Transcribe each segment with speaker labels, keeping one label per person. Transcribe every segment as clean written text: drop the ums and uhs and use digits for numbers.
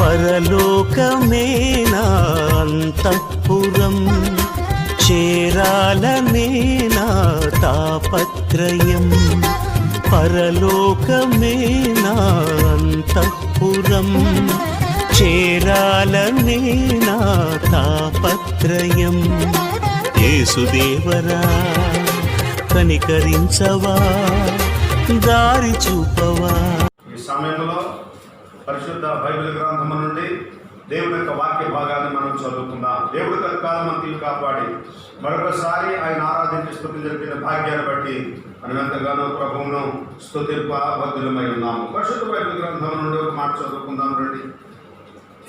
Speaker 1: పరలోకమే నా అంతఃపురం, చేరాలనే నా తాపత్రయం. పరలోకమే నా అంతఃపురం, చేరాలనే నా తాపత్రయం. యేసుదేవరా కనికరించవా, దారి చూపవా.
Speaker 2: ఈ సమయంలో పరిశుద్ధ బైబిల్ గ్రంథము నుండి దేవుని యొక్క వాక్య భాగాన్ని మనం చదువుకుందాం. దేవుడి యొక్క కాలమంతిని కాపాడి మరొకసారి ఆయన ఆరాధించి స్తుతి జరిపిన భాగ్యాన్ని బట్టి మనం ఎంతగానో ప్రభువును స్తుతింపబద్ధులమై ఉన్నాము. పరిశుద్ధ బైబిల్ గ్రంథం నుండి ఒక మాట చదువుకుందాం రండి.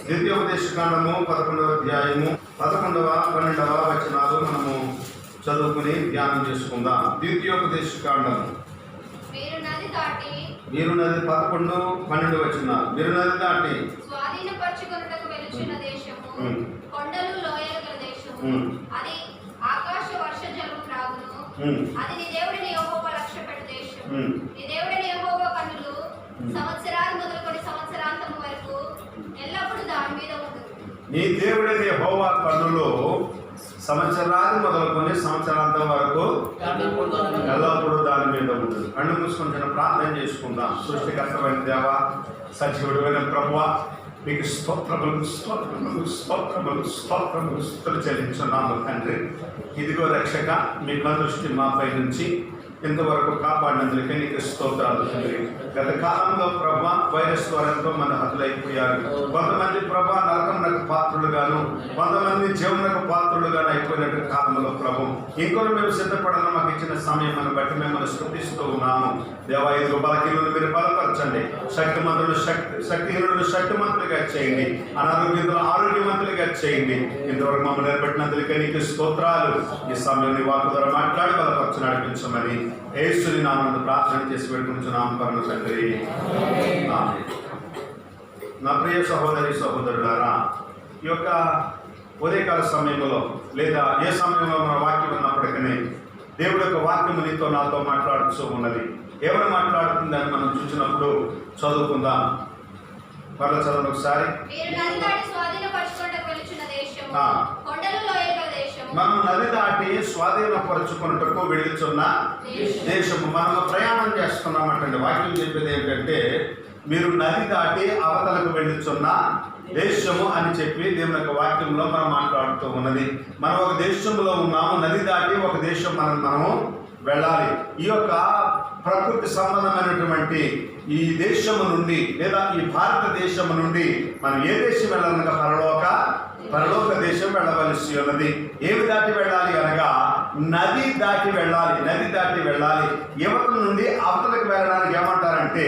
Speaker 2: ద్వితీయోపదేశకాండము 11వ అధ్యాయము 11, 12 వచనాలు మనము చదువుకుని ధ్యానం చేసుకుందాం. ద్వితీయోపదేశకాండము
Speaker 3: మీరు నది దాటి
Speaker 2: 11, 12 వచనాలు. మీరు నది దాటి
Speaker 3: స్వాధీనపరచుకొనుటకు వెలుచున్న దేశము, కొండలు లోయల గల దేశము, అది ఆకాశ వర్ష జలము త్రాగును. అది నీ దేవుడిని యెహోవా లక్ష్యపెట్టు దేశము. నీ దేవుడిని యెహోవా కన్నులు సంవత్సరాలు మొదలుకొని సంవత్సరాంతము వరకు ఎల్లప్పుడూ దాని మీద ఉండును.
Speaker 2: నీ దేవుడిని యెహోవా కన్నులు సంవత్సరాలు మొదలుకొని సంవత్సరాంతం వరకు ఎల్లప్పుడూ దాని మీద ఉంటుంది. కళ్ళు మూసుకొని ప్రార్థన చేసుకుందాం. సృష్టికర్తమైన దేవా, సజీవుడైన ప్రభువా, మీకు స్తోత్రములు స్తోత్రములు స్తోత్రములు స్తోత్రములు స్తుతులు చెల్లించున్నాము తండ్రి. ఇదిగో రక్షక, మీ దృష్టి మాపై నుంచి ఇంతవరకు కాపాడినందుకే నీకు స్తోత్రాలు తండ్రి. గత కాలంలో ప్రభా వైరస్ ద్వారా ఎంతో మంది హతులైపోయారు. కొంతమంది ప్రభా నరకమునకు పాత్రులుగాను, కొంతమంది జీవనకు పాత్రులుగాను అయిపోయినట్టు కాలంలో ప్రభు ఇంకొక మేము సిద్ధపడాలని మాకు ఇచ్చిన సమయాన్ని బట్టి మిమ్మల్ని స్తుతిస్తూ ఉన్నాము. దేవా, ఇదిగో బలహీనులను మీరు బలపరచండి, శక్తిమంతులను శక్తిహీనులను శక్తిమంతులుగా చేయండి, అనారోగ్యంతులను ఆరోగ్యవంతులుగా చేయండి. ఇంతవరకు మమ్మల్ని నిలబెట్టినందుకే నీకు స్తోత్రాలు. ఈ సమయం నీ వాకు ద్వారా మాట్లాడి బలపరచు నడిపించమని యేసుని నామమున ప్రార్థన చేసి పెట్టుకుంటున్నాము పరమ తండ్రి. ఆమేన్. నా ప్రియ సహోదరి సహోదరులారా, ఈ యొక్క ఉదయకాల సమయంలో లేదా ఏ సమయంలో మన వాక్యం ఉన్నప్పటికీ దేవుడి యొక్క వాక్యము నీతో నాతో మాట్లాడుతూ ఉన్నది. ఎవరు మాట్లాడుతుందని మనం చూసినప్పుడు చదువుకుందాం. మరల చదవండి ఒకసారి. మనం నది దాటి స్వాధీనపరుచుకున్నట్టుకు వెళుతున్న దేశము. మనము ప్రయాణం చేస్తున్నామంటండి. వాక్యం చెప్పేది ఏంటంటే, మీరు నది దాటి అవతలకు వెళ్ళుచున్న దేశము అని చెప్పి దేవుని యొక్క వాక్యంలో మనం మాట్లాడుతూ ఉన్నది. మనం ఒక దేశంలో ఉన్నాము, నది దాటి ఒక దేశం మనము వెళ్ళాలి. ఈ యొక్క ప్రకృతి సంబంధమైనటువంటి ఈ దేశము నుండి లేదా ఈ భారతదేశము నుండి మనం ఏ దేశం వెళ్ళాలనగా పరలోక దేశం వెళ్ళవలసి ఉన్నది. ఏమి దాటి వెళ్ళాలి అనగా నది దాటి వెళ్ళాలి. నది దాటి వెళ్ళాలి. యువతల నుండి అవతలకు వెళ్ళడానికి ఏమంటారంటే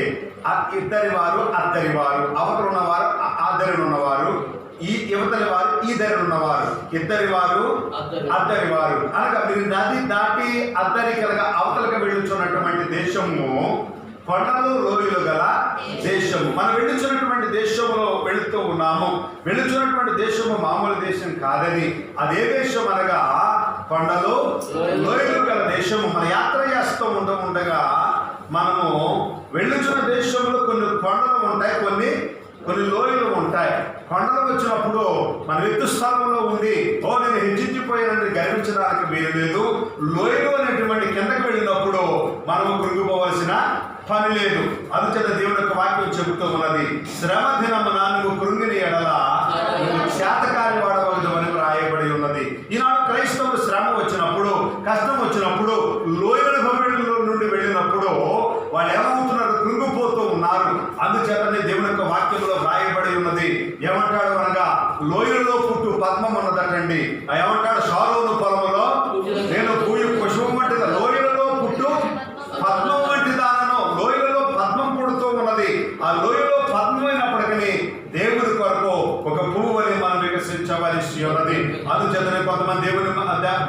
Speaker 2: ఇద్దరి వారు అద్దరి వారు, అవతలు ఉన్నవారు అద్దరి ఉన్నవారు, ఈ యువతలి వారు ఈ ధరలు ఉన్నవారు, ఇద్దరి వారు అద్దరి వారు అనగా మీరు నది దాటి అద్దరికలుగా అవతలకు వెళ్ళుచున్నటువంటి దేశము కొండలు లోయలు గల దేశము. మనం వెళ్ళుచున్నటువంటి దేశంలో వెళుతూ ఉన్నాము. వెళ్ళుచున్నటువంటి దేశము మామూలు దేశం కాదని, అదే దేశం అనగా కొండలు లోయలు గల దేశము. మన యాత్ర చేస్తూ ఉండగా మనము వెళ్ళుచున్న దేశంలో కొన్ని కొండలు ఉంటాయి, కొన్ని లోయలు ఉంటాయి. కొండలు వచ్చినప్పుడు మన ఎత్తు స్థలంలో ఉంది, నేను హెచ్చించిపోయానని గర్వించడానికి వీలు లేదు. లోయలు అనేటువంటి కిందకు వెళ్ళినప్పుడు మనము కృంగిపోవలసిన పని లేదు. అందుచేత దేవుని యొక్క వాక్యం చెబుతూ ఉన్నది, శ్రమ దినమున నువ్వు కృంగిని ఎడల శాతకారి వాడవద్దు అని రాయబడి ఉన్నది. ఈనాడు క్రైస్తవులు శ్రమ వచ్చినప్పుడు, కష్టం వచ్చినప్పుడు, లోయల భూమిలో నుండి వెళ్ళినప్పుడు వాళ్ళు ఏమవుతున్నారు? కృంగిపోతూ ఉన్నారు. అందుచేతనే దేవుని యొక్క వాక్యంలో రాయబడి ఉన్నది. ఏమంటాడు అనగా, లోయలలో పుట్టు పద్మం ఉన్నదటండి. ఏమంటాడు? షారోను పొలములో నేను పుష్పం వంటిది, లోయలలో పుట్టు పద్మం వంటి దానను. లోయలలో పద్మం పుడుతూ ఉన్నది. ఆ లోయలో పద్మమైనప్పటికీ దేవుడి కొరకు ఒక పువ్వు అని మనం వికసించవలసి ఉన్నది. అందుచేతనే కొంతమంది దేవుని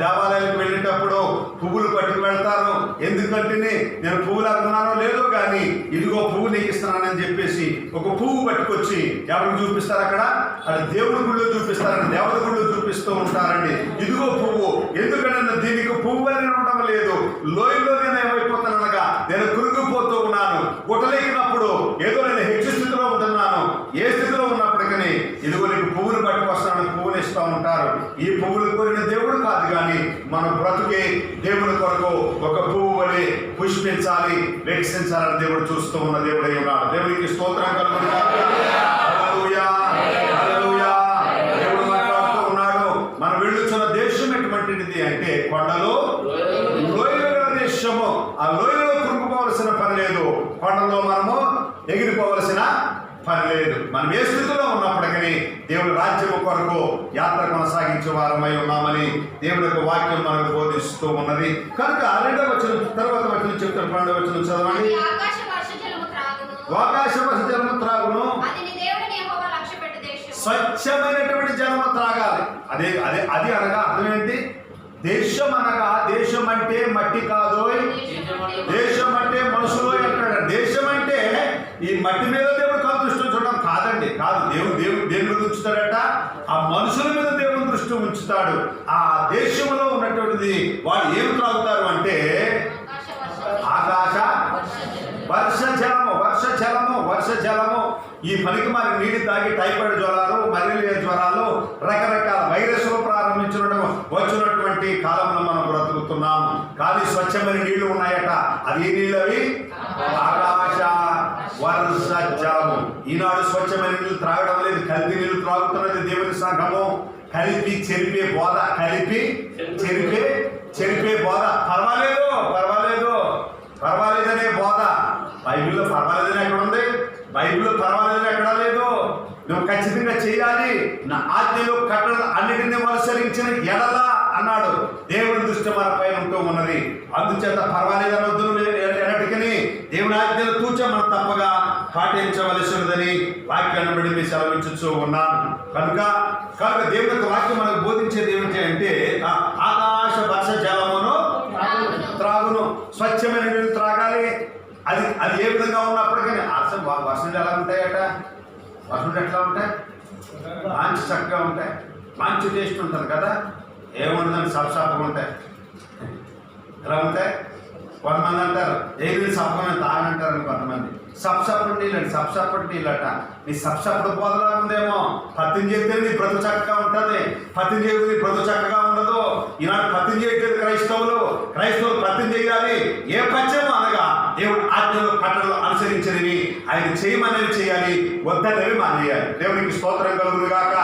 Speaker 2: దేవాలయాలకు వెళ్ళేటప్పుడు పువ్వులు పట్టుకు వెళ్తారు. ఎందుకంటే నేను పువ్వులు అనుకున్నానో లేదో కానీ ఇదిగో పువ్వు నీకు ఇస్తున్నానని చెప్పేసి ఒక పువ్వు పట్టుకొచ్చి ఎవరికి చూపిస్తారు? అక్కడ అది దేవుడి గుళ్ళో చూపిస్తారండి, దేవత గుళ్ళో చూపిస్తూ ఉంటారండి. ఇదిగో పువ్వు. ఎందుకంటే దీనికి పువ్వు అని ఉండడం లేదు. లోయలో నేను ఏమైపోతాననగా నేను కృంగిపోతూ ఉన్నాను. గుట్టలేకినప్పుడు ఏదో నేను హెచ్చు స్థితిలో ఉంటున్నాను. ఏ స్థితిలో ఉన్నప్పటికీ ఆలోచిస్తూ ఉంటారు. ఈ పువ్వులు కోరిన దేవుడు కాదు, కానీ మన బ్రతుకే దేవుని కొరకు ఒక పువ్వు వలె పుష్పించాలి, వికసించాలని దేవుడు చూస్తూ ఉన్న దేవుడై ఉన్నాడు. దేవునికి స్తోత్రం కలుగును గాక. హల్లెలూయా, హల్లెలూయా. దేవుడు మాట్లాడుతూ ఉన్నాడు, మనం వెళ్ళుచున్న దేశం ఎటువంటిది అంటే కొండలు లోయల దేశము. ఆ లోయలో కురుకుపోవలసిన పని లేదు, కొండలో మనము ఎగిరిపోవలసిన పని లేదు. మనం ఏ స్థితిలో ఉన్నప్పటికీ దేవుడి రాజ్యము కొరకు యాత్ర కొనసాగించే వారమై ఉన్నామని దేవుడి యొక్క వాక్యం మనకు బోధిస్తూ ఉన్నది. కనుక 2వ వచనం తర్వాత వచనం చెప్తారు. 12వ వచనం చదవండి.
Speaker 3: ఆకాశ వర్ష జలము త్రాగును,
Speaker 2: స్వచ్ఛమైనటువంటి జలము త్రాగాలి. అదే అదే అది అనగా అర్థం ఏంటి? దేశం అనగా, దేశం అంటే మట్టి కాదు, దేశం అంటే మనుషులు అంటాడు. దేశం అంటే ఈ మట్టి మీద దేవుడు కళ్ళు దృష్టి ఉంచడం కాదండి, కాదు. దేవుడు దేని మీద ఉంచుతాడట? ఆ మనుషుల మీద దేవుడు దృష్టి ఉంచుతాడు. ఆ దేశంలో ఉన్నటువంటిది వాళ్ళు ఏం త్రాగుతారు అంటే ఆకాశ వర్ష జలము. ఈ పనికి మరి నీటి తాగి టైఫాయిడ్ జ్వరాలు, మలేరియా జ్వరాలు, రకరకాల వైరస్లు వచ్చినటువంటి కాలంలో మనం బ్రతుకుతున్నాము. కానీ స్వచ్ఛమైన నీళ్లు ఉన్నాయట. అది ఏ నీళ్ళు? అవి ఆకాశ వర్ష జలము. ఈనాడు స్వచ్ఛమైన నీళ్లు త్రాగడం లేదు, కల్తీ నీళ్లు త్రాగుతున్నది దేవుని సంఘము. కలిపి చెరిపే బోధ, కలిపి చెరిపే బోధ. పర్వాలేదనే బోధ. బైబిల్లో పర్వాలేదని ఎక్కడ ఉంది? బైబిల్లో పర్వాలేదని ఎక్కడా లేదు. నువ్వు ఖచ్చితంగా చేయాలి, నా ఆజ్ఞలు కట్టడలు అన్నిటినీ అనుసరించిన ఎడల అన్నాడు. దేవుని దృష్టి మన పైన ఉంటూ ఉన్నది. అందుచేత పర్వాలేదనొద్దు ఎన్నటికని దేవుని ఆజ్ఞలు తూచ మనం తప్పగా పాటించవలసినదని వాక్యాన్ని బట్టి మీ సెలవించు ఉన్నాను. కనుక దేవుని యొక్క వాక్యం మనకు బోధించేది ఏమిటి అంటే ఆకాశ వర్ష జలమును త్రాగును. స్వచ్ఛమైన నీళ్ళు త్రాగాలి. అది ఏ విధంగా ఉన్నప్పటికీ వర్షం ఎలా ఉంటాయట? వర్షం ఎట్లా ఉంటాయి? మంచి చక్కగా ఉంటాయి, మంచి టేస్ట్ ఉంటుంది కదా. ఏముంటుందని సప్సాపుగా ఉంటాయి. ఎలా ఉంటాయి? కొంతమంది అంటారు ఏ నీళ్ళు సప్పని తాగంటారని, కొంతమంది సప్సప్పుడు నీళ్ళట. నీ సప్సప్పుడు పోదలా ఉందేమో. పత్తిని చేస్తే నీ బ్రతుకు చక్కగా ఉంటుంది, పత్తిని చేయదు నీ బ్రతుకు చక్కగా ఉండదు. ఈనాడు పత్తిని చేయట్లేదు క్రైస్తవులు పత్తిని చేయాలి. ఏ పచ్చమో అనగా దేవుడు ఆజ్ఞలు కట్టడలు అనుసరించనివి ఆయన చేయమనేవి చేయాలి, వద్దనేవి మానేయాలి. దేవునికి స్తోత్రం కలుగును గాక.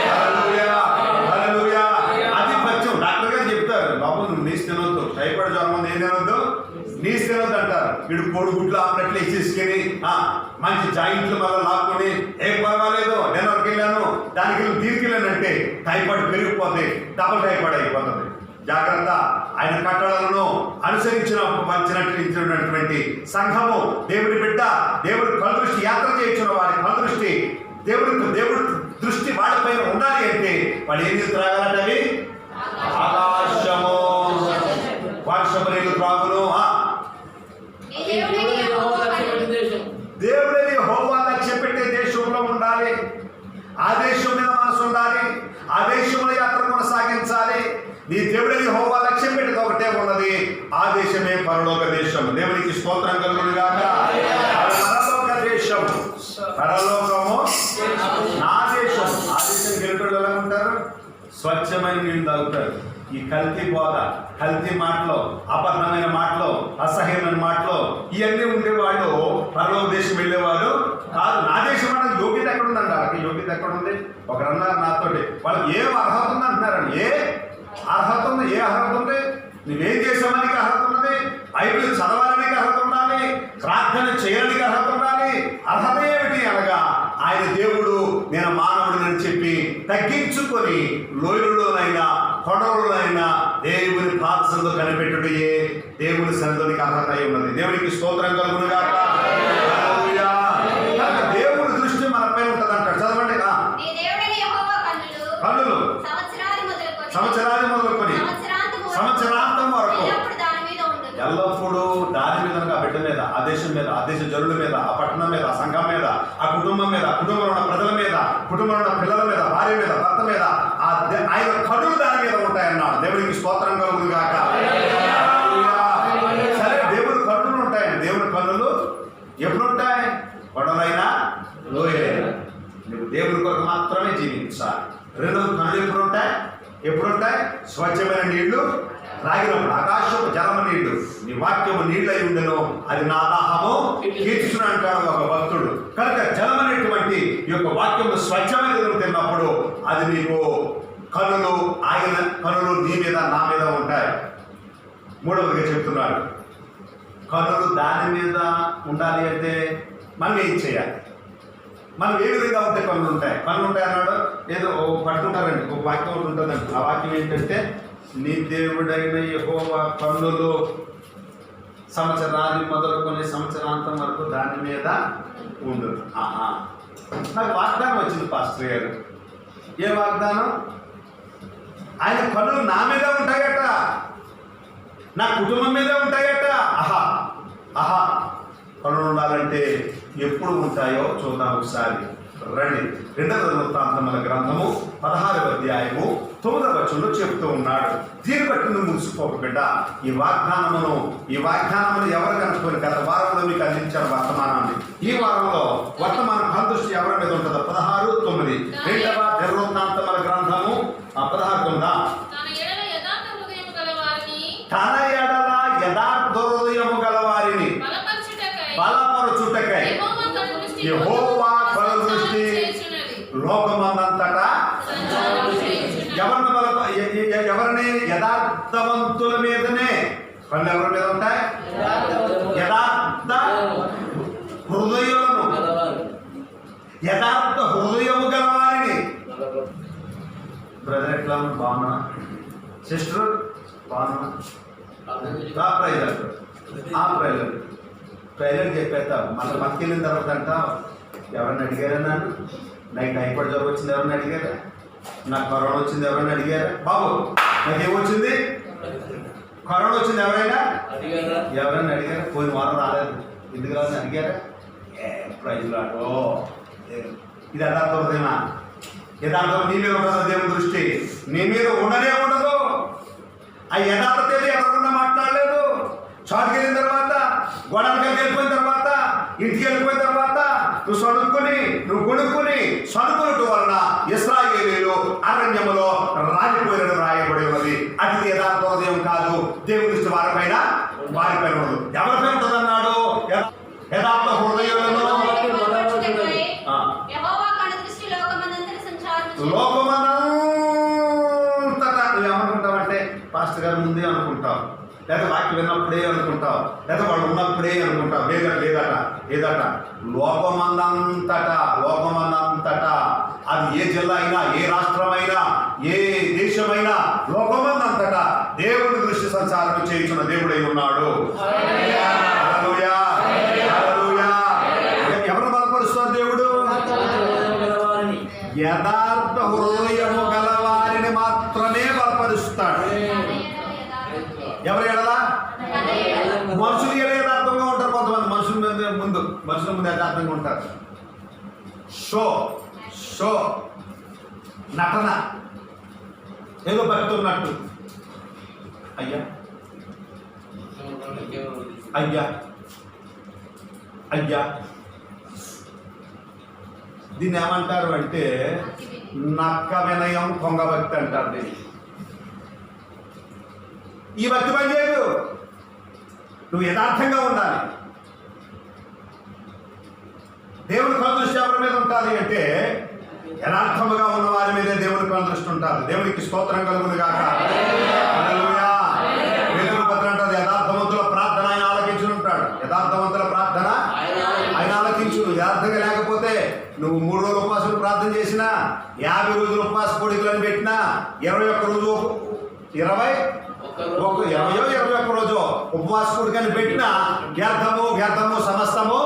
Speaker 2: హల్లెలూయా, హల్లెలూయా. అది పచ్చం. డాక్టర్ గారు చెప్తారు, బాబు నువ్వు నీసు తినొద్దు, టైఫాయిడ్ జ్వరం ఉంది, ఏం తినొద్దు, నీసు తినొద్దు అంటారు. వీడు కోడిగుడ్లు ఆమ్లెట్లు వేసేసుకొని మంచి జాయింట్లు మళ్ళీ లాక్కొని ఏం పర్వాలేదు డిన్నర్కి వెళ్ళాను, దానికి దీనికి వెళ్ళానంటే టైఫాయిడ్ పెరిగిపోతే డబుల్ టైఫాయిడ్ అయిపోతుంది. జాగ్రత్త. ఆయన కట్టడలను అనుసరించినటువంటి సంఘము, దేవుడి బిడ్డ, దేవుడి కళ్ళు దృష్టి యాత్ర చేయించిన వారి కళ్ళు దృష్టి దేవుడి దృష్టి వాడిపైన ఉండాలి అంటే వాడు ఏం నీళ్ళు త్రాగాలంటే ఆకాశము వర్షము నీళ్ళు త్రాగును. దేవుడిని యెహోవా లక్ష్య పెట్టే దేశంలో ఉండాలి. ఆ దేశం మీద మనసు ఉండాలి. ఆ దేశంలో యాత్ర కొనసాగించాలి. నీ దేవుడిని యెహోవా లక్ష్యం పెట్టేది ఒకటే ఉన్నది, ఆ దేశమే పరలోక దేశం. దేవునికి స్తోత్రం కలుగును గాక. పరలోక దేశం, పరలోకము నా దేశం. ఆ దేశం గెలుపులు ఎలా ఉంటారు? స్వచ్ఛమైన నీళ్ళు తాగుతారు. ఈ కల్తీ బోధ, కల్తీ మాటలు, అబద్ధమైన మాటలు, అసహ్యమైన మాటలు ఇవన్నీ ఉండేవాళ్ళు పరలోక దేశం వెళ్ళేవాళ్ళు కాదు. నా దేశం అంటే యోగ్యత ఎక్కడ ఉందండి? వాళ్ళకి యోగ్యత ఎక్కడ ఉంది? ఒకరు అన్నారు నాతోటి, వాళ్ళకి ఏం అర్హత ఉంది అంటున్నారండి. ఏ అర్హత ఉంది? ఏ అర్హత ఉంది? నువ్వేం చేసామనికి అర్హత ఉన్నది, బైబిల్ చదవాలనికి అర్హత ఉండాలి, ప్రార్థన చేయడానికి అర్హత ఉండాలి. అర్హత ఏమిటి అనగా ఆయన దేవుడు నేను మానవుడిని చెప్పి తగ్గించుకొని లోయలలోనైనా కొండలలోనైనా దేవుని పాత్రలో కనిపెట్టుడే దేవుని సన్నిధికి అర్హత అయి ఉన్నది. దేవునికి స్తోత్రం కలుగును గాక. హల్లెలూయా. దేవుని దృష్టి మన పైన ఉంటుంది అంటాడు. చదవండి. కన్నులు సంవత్సరాది మొదలుకొని సంవత్సరాంతం వరకు ఎల్లప్పుడూ దాని మీద, ఆ బిడ్డ మీద, ఆ దేశం మీద, ఆ దేశ జనుల మీద, ఆ పట్టణం మీద, ఆ సంఘం మీద, ఆ కుటుంబం మీద, కుటుంబంలో ఉన్న ప్రజల మీద, కుటుంబంలో ఉన్న పిల్లల మీద, భార్య మీద, భర్త మీద ఆయన కన్నులు దాని మీద ఉంటాయన్నాడు. దేవునికి స్తోత్రం కలుగును గాక. సరే, దేవుడి కన్నులు ఉంటాయండి. దేవుడి కన్నులు ఎప్పుడు ఉంటాయి? కొండలైనా లోయలైనా నువ్వు దేవుడి కొరకు మాత్రమే జీవించాలి. రెండోది కనులు ఎప్పుడు ఉంటాయి స్వచ్ఛమైన నీళ్లు త్రాగినప్పుడు. ఆకాశపు జలము నీళ్లు నీ వాక్యము నీళ్ళు అయి ఉండెను, అది నా దాహము తీర్చును అంటాడు ఒక భక్తుడు. కనుక జలమైనటువంటి ఈ యొక్క వాక్యము స్వచ్ఛమైనది తిన్నప్పుడు అది నీకు కనులు నీ మీద నా మీద ఉంటాయి. మూడవదిగా చెప్తున్నాడు, కనులు దాని మీద ఉండాలి అంటే మనం ఏం చేయాలి? మనం ఏ విధంగా ఉంటే కనులు ఉంటాయి అన్నాడు. ఏదో పట్టుకుంటారండి, ఒక వాక్యం ఒకటి ఉంటుందండి. ఆ వాక్యం ఏంటంటే, నీ దేవుడైన యెహోవా కన్నులు సంవత్సరాది మొదలుకొని సంవత్సరాంతం వరకు దాని మీద ఉండు. నాకు వాగ్దానం వచ్చింది పాస్టర్ గారు. ఏ వాగ్దానం? ఆయన కన్నులు నా మీద ఉంటాయట, నా కుటుంబం మీదే ఉంటాయట. ఆహా కన్నులు ఉండాలంటే ఎప్పుడు ఉంటాయో చూద్దాం ఒకసారి రండి. 2వ వృత్తాంతముల గ్రంథము 16వ అధ్యాయము 9వ వచనంలో చెప్తూ ఉన్నాడు. దీన్ని బట్టి నువ్వు ముగిసిపోక బిడ్డ, ఈ వాగ్దానమును ఎవరు కనుక్కొని గత వారంలో మీకు అందించారు వర్తమానాన్ని. ఈ వారంలో వర్తమాన దృష్టి ఎవరి మీద ఉంటుందో 16:9 2వ వృత్తాంతముల గ్రంథము 16:9. తన ఎడల యథార్థ హృదయము గలవారిని బలపరచుటకై యెహోవా కనుదృష్టి లోకమందంతటా ఎవరిని? యథార్థవంతుల మీదనే. కళ్ళు ఎవరి మీద ఉంటాయి? యథార్థ హృదయము గలవారిని. బ్రదర్ ఎట్లా బాగున్నా? సిస్టర్ బాగున్నా? ప్రైవేట్ చెప్పేస్తాం. మళ్ళీ పక్కకి వెళ్ళిన తర్వాత అంట, ఎవరిని అడిగారా? నన్ను నాకు టైఫాయిడ్ జ్వరం వచ్చింది ఎవరిని అడిగారా? నాకు కరోనా వచ్చింది ఎవరైనా అడిగారా? బాబు నాకేమొచ్చింది? కరోనా వచ్చింది ఎవరైనా అడిగారా? పోయిన వారం రాలేదు, ఎందుకు రాదని అడిగారా? ప్రైజ్ లాటో. ఇది యథార్థ హృదయమా? యథార్థం నీ మీద ఉండదు. దేవుని దృష్టి నీ మీద ఉండనే ఉండదు. ఆ యథార్థత ఎక్కడకుండా మాట్లాడలేదు. చాటుకి వెళ్ళిన తర్వాత, గొడవకి వెళ్ళిపోయిన తర్వాత, ఇంటికి వెళ్ళిపోయిన తర్వాత నువ్వు కొనుక్కుని సడుకునట్టు వలన ఇశ్రాయేలీయులు అరణ్యములో రాలిపోయినట్టు రాయబడి ఉన్నది. అది యథార్థ హృదయం కాదు. దేవుని దృష్టి వారిపైన ఉండదు. ఎవరిపైన ఉంటుందన్నాడు? యథార్థ హృదయాలను లోకమంతటా. నువ్వు ఏమనుకుంటావంటే పాస్టర్ గారు ముందే అనుకుంటావు, లేదా వాక్యం విన్నప్పుడే అనుకుంటావు, లేదా వాళ్ళు ఉన్నప్పుడే అనుకుంటావు. లేదట లోకమందంతటా. అది ఏ జిల్లా అయినా, ఏ రాష్ట్రమైనా, ఏ దేశమైనా, లోకమందంతటా దేవుని దృష్టి సంచారం చేయించిన దేవుడై ఉన్నాడు. హల్లెలూయా, హల్లెలూయా. ఎవరు బలపరుస్తారు దేవుడు? యథార్థ హృదయము గలవారిని మాత్రమే బలపరుస్తాడు. ఎవరు ఎడలా? మనుషులు యథార్థంగా ఉంటారు. కొంతమంది మనుషుల ముందు యథార్థంగా ఉంటారు. షో నటన, ఏదో భక్తున్నట్టు. అయ్యా దీన్ని ఏమంటారు అంటే నక్క వినయం కొంగ భక్తి అంటారు. దీన్ని ఈ భక్తి పని చేయదు. నువ్వు యథార్థంగా ఉండాలి. దేవుని కనుదృష్టి ఎవరి మీద ఉండాలి అంటే యథార్థముగా ఉన్న వారి మీదే దేవుని కనుదృష్టి ఉంటుంది. దేవునికి స్తోత్రం కలుగును గాక. హల్లెలూయా. పేతురు పత్రం అంటారు, యథార్థవంతుల ప్రార్థన ఆయన ఆలకించును ఉంటాడు. యథార్థవంతుల ప్రార్థన ఆయన ఆలకించును. యథార్థంగా లేకపోతే నువ్వు 3 రోజులు ఉపవాసం ప్రార్థన చేసినా, 50 రోజులు ఉపవాస కోడికలను పెట్టినా, 21 రోజు 21 రోజు ఉపవాస కోడికలను పెట్టినా వ్యర్థము సమస్తము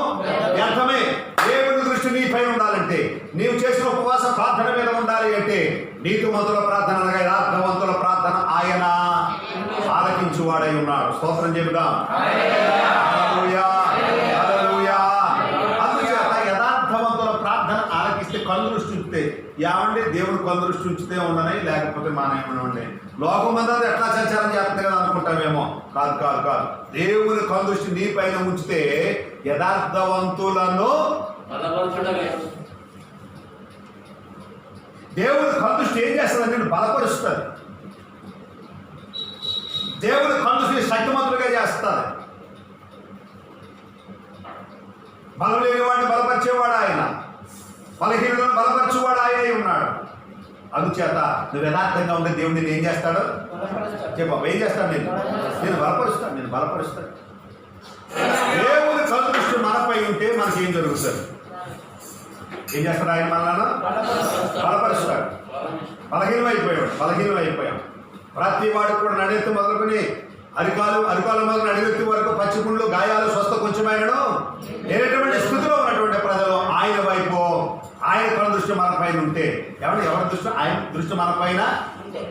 Speaker 2: వ్యర్థమే. దేవుని దృష్టి నీ పైన ఉండాలంటే, నీవు చేసిన ఉపవాస ప్రార్థన మీద ఉండాలి అంటే, నీతిమంతుల ప్రార్థన అనగా యథార్థవంతుల ప్రార్థన ఆయన ఆలకించువాడై ఉన్నాడు. స్తోత్రం చెబుదాం. హల్లెలూయా, హల్లెలూయా. అందుచేత యథార్థవంతుల ప్రార్థన ఆలకిస్తే కళ్ళు దృష్టి ఉంచితే ఏమంటే దేవుడు కళ్ళు దృష్టి ఉంచితే ఉండని, లేకపోతే మానేమనండి. లోకమంతా ఎట్లా సంచారం చేస్తుంది కదా అనుకుంటామేమో. కాదు. దేవుని కళ్ళు దృష్టి నీ పైన ఉంచితే యథార్థవంతులను దేవుని కనుదృష్టి ఏం చేస్తుందంటే నేను బలపరుస్తుంది. దేవుని కనుదృష్టి శక్తిమంతులుగా చేస్తుంది. బలం లేని వాడిని బలపరిచేవాడు ఆయన, బలహీనులను బలపరచువాడు ఆయనే ఉన్నాడు. అందుచేత నువ్వు యథార్థంగా ఉంటే దేవుడు నేను ఏం చేస్తాడు చెప్ప ఏం చేస్తాడు? నేను బలపరుస్తాను. దేవుని కనుదృష్టి మనపై ఉంటే మనకి ఏం జరుగుతుంది? ఏం చేస్తాడు ఆయన? మనల్ని బలపరుస్తాడు. బలహీనం అయిపోయాం. ప్రతి వాడికి కూడా నడెత్తి మొదలుకొని అరికాలు మొదలు నడివెత్తి వరకు పచ్చిపుండ్లు గాయాలు స్వస్థ కొంచెమైనను లేనటువంటి స్థితిలో ఉన్నటువంటి ప్రజలు ఆయన వైపు, ఆయన కనుదృష్టి మన పైన ఉంటే ఎవరి దృష్టి? ఆయన దృష్టి మన పైన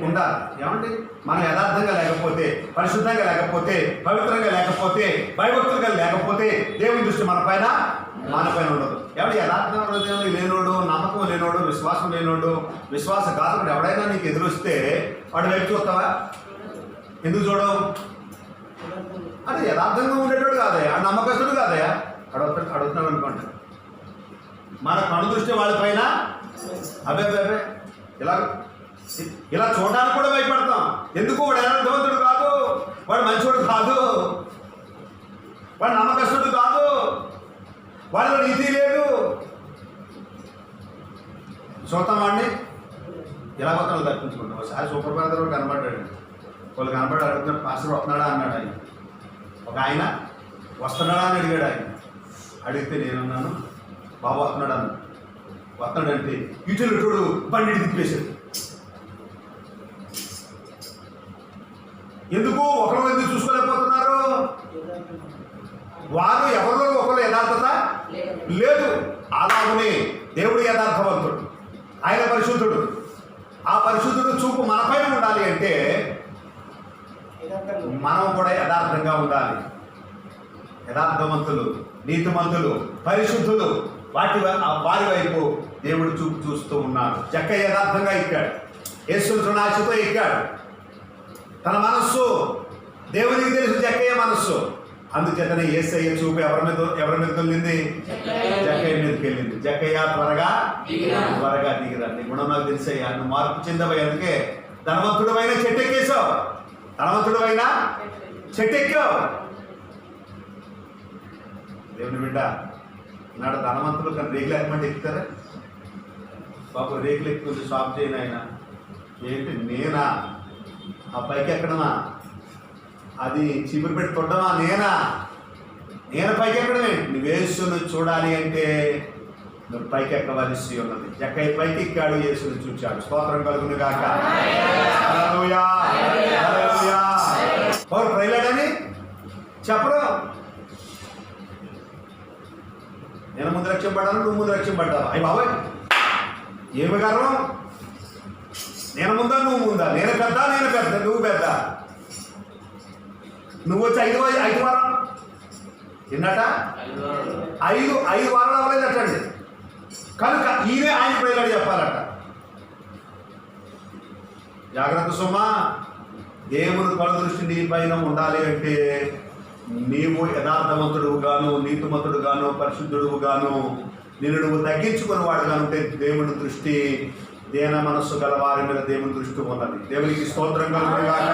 Speaker 2: ఉండాలి. ఏమండి, మనం యథార్థంగా లేకపోతే, పరిశుద్ధంగా లేకపోతే, పవిత్రంగా లేకపోతే, భయభక్తులుగా లేకపోతే దేవుని దృష్టి మన పైన ఉండదు. ఎవడు యథార్థంగా లేనోడు, నమ్మకం లేనోడు, విశ్వాసం లేనోడు, విశ్వాసఘాతకుడు ఎవడైనా నీకు ఎదురొస్తే వాడు వైపు చూస్తావా? ఎందుకు చూడవు? అంటే యథార్థంగా ఉండేటోడు కాదయా, నమ్మకస్తుడు కాదయా, అడుగుతున్నాడు అనుకోండి. మన కనుదృష్టి వాళ్ళ పైన అబ్బే ఇలా చూడడానికి కూడా భయపడతాం. ఎందుకు? వాడు యథార్థవంతుడు కాదు, వాడు మంచివాడు కాదు, వాడు నమ్మకస్తుడు కాదు, వాళ్ళలో నీతి లేదు. చూద్దాం వాడిని ఇలా కొత్తలు తప్పించుకుంటాం. ఒకసారి సూపర్ బ్రదర్ కనబడ్డాడు. వాళ్ళు కనబడి అడుగుతున్నాడు, పాస్టర్ వస్తున్నాడా అన్నాడు ఆయన. ఒక ఆయన వస్తున్నాడా అని అడిగాడు. ఆయన అడిగితే నేనున్నాను, బాబు వస్తున్నాడంటే ఇటుడు బండి తిప్పేశాడు. ఎందుకు? ఒకరు ఎందుకు చూసుకోలేకపోతున్నారు? వారు ఎవరిలో ఒకరు యథార్థత లేదు. అలాగనే దేవుడు యథార్థవంతుడు, ఆయన పరిశుద్ధుడు. ఆ పరిశుద్ధుడు చూపు మనపైన ఉండాలి అంటే మనం కూడా యథార్థంగా ఉండాలి. యథార్థవంతులు, నీతిమంతులు, పరిశుద్ధులు వారి వైపు దేవుడు చూపు చూస్తూ ఉన్నాడు. జక్కయ్య యథార్థంగా ఎక్కాడు, యేసు తృణాశతో ఎక్కాడు. తన మనస్సు దేవునికి తెలుసు, జక్కయ్య మనస్సు. అందుచేతనే యేసయ్య చూపు ఎవరి మీద వెళ్ళింది? జక్కయ్య మీదకి వెళ్ళింది. జక్కయ్య త్వరగా దిగిరండి, గుణం నాకు తెలిసయ్యా, నువ్వు మార్పు చెందవయ్య. అందుకే ధనవంతుడమైన చెట్టెక్కేశావు, ధనవంతుడమైన చెట్టెక్కావు. దేవుని బిడ్డ, నాడు ధనవంతులు కానీ రేకులు ఎక్కమంటే ఎక్కుతారా? బాబు రేకులు ఎక్కుతుంది, షాప్ చేయను. ఆయన ఏంటి? నేనా? ఆ పైకి ఎక్కడమా? అది చీపురు పెట్టి తొడ్డమా? నేను పైకి ఎక్కడమే. నువ్వు యేసును చూడాలి అంటే నువ్వు పైకి ఎక్కవలసి ఉన్నది. జక్కయ్య పైకి ఎక్కాడు, యేసును చూచాడు. స్తోత్రం కలుగును గాక. హల్లెలూయా, హల్లెలూయా. ఎవరు ప్రైలాడని చెప్పరు. నేను ముందు లక్ష్యం పడ్డాను, నువ్వు ముందు లక్ష్యం పడ్డావు. అయ్యి బాబాయ్ ఏమి గర్వం? నేను ముందా నువ్వు ముందా? నేను పెద్ద నువ్వు పెద్ద. నువ్వు వచ్చి ఐదు వారం ఎన్నట? ఐదు వారాలు అవ్వలేదటండి. కనుక ఈయనే ఆయన ప్రైలాడు చెప్పాలట. జాగ్రత్త సుమా, దేవుని కనుదృష్టి నీ పైన ఉండాలి అంటే నీవు యథార్థవంతుడువు గాను, నీతిమంతుడు గాను, పరిశుద్ధుడువు గాను, నిన్ను నువ్వు తగ్గించుకుని వాడు గానుంటే దేవుని దృష్టి, దేన మనస్సు గల వారి మీద దేవుని దృష్టి ఉన్నది. దేవునికి స్తోత్రం కలుగును గాక.